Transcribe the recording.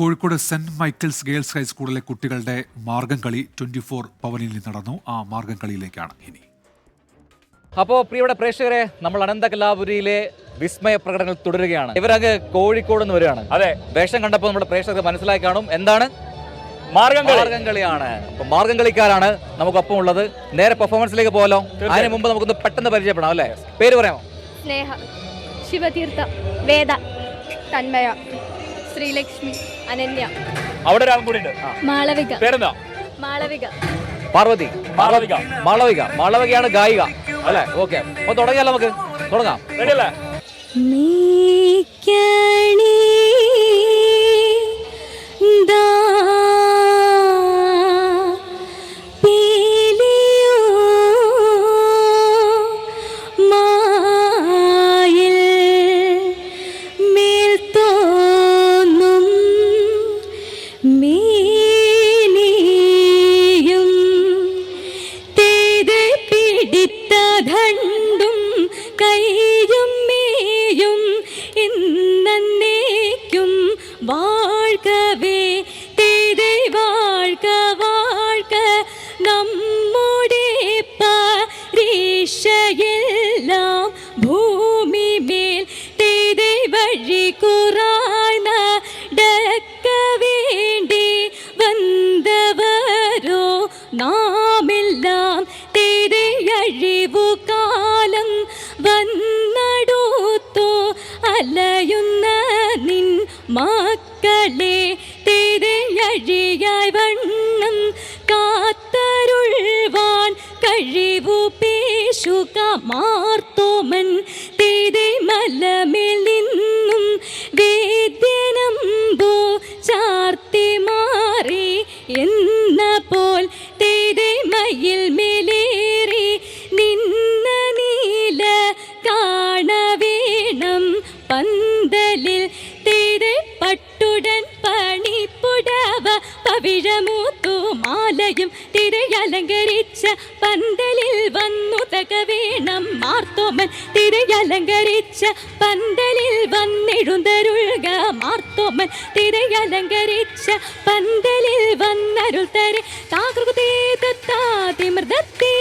Kozhikode saint Michael's girls ഹൈസ്കൂളിലെ കുട്ടികളുടെ മാർഗംകളി 24 പവനിൽ നടന്നു. ആ മാർഗംകളിയിലേക്കാണ് ഇനി. അപ്പോൾ പ്രിയപ്പെട്ട പ്രേക്ഷകരെ, നമ്മൾ അനന്തകലാപുരിയിലെ വിസ്മയ പ്രകടനങ്ങൾ തുടരുകയാണ്. ഇവരങ്ങ് കോഴിക്കോട് നിന്ന് വരികയാണ്. അതെ, വേഷം കണ്ടപ്പോൾ നമ്മുടെ പ്രേക്ഷകർക്ക് മനസ്സിലായി കാണും എന്താണ് മാർഗംകളിയാണ്. അപ്പൊ മാർഗംകളിക്കാരാണ് നമുക്കൊപ്പം ഉള്ളത്. നേരെ പെർഫോമൻസിലേക്ക് പോകാലോ. അതിന് മുമ്പ് നമുക്കൊന്ന് പെട്ടെന്ന് പരിചയപ്പെടാം. അല്ലേ, പേര് പറയാമോ? സ്നേഹ, ശിവതീർത്ഥ, വേദ, തന്മയ, ശ്രീലക്ഷ്മി, അനന്യ. അവിടെ ഒരാളും കൂടി ഉണ്ട്. മാളവിക. പേരെന്താ? മാളവിക. പാർവതി. മാളവികയാണ് ഗായിക അല്ലേ? ഓക്കെ, അപ്പൊ തുടങ്ങിയാലോ, നമുക്ക് തുടങ്ങാം. റെഡിയല്ലേ? മക്കളെ തിരയഴിയായി വണ്ണം കാത്തരുൾവാൻ കഴിവു പേശുക മാർത്തോമൻ തിരമലമേൽ നിന്നും വേദ്യനമ്പോ ചാർത്തി മാറി എന്ന പോൽ തിരമയിൽ മേലേറി നിന്ന നീല കാണവേണം പന്തലിൽ പട്ടുടൻ പണിപ്പുടവ പവിഴമൂത്തു മാലയും തിരയലങ്കരിച്ച പന്തലിൽ വന്നു തകവേണം മാർത്തോമൻ തിരയലങ്കരിച്ച പന്തലിൽ വന്നെഴുന്തരുൾക മാർത്തോമൻ തിരയലങ്കരിച്ച പന്തലിൽ വന്നരുൾ തരെ താകൃതേ തത്താതിമൃതത്തേ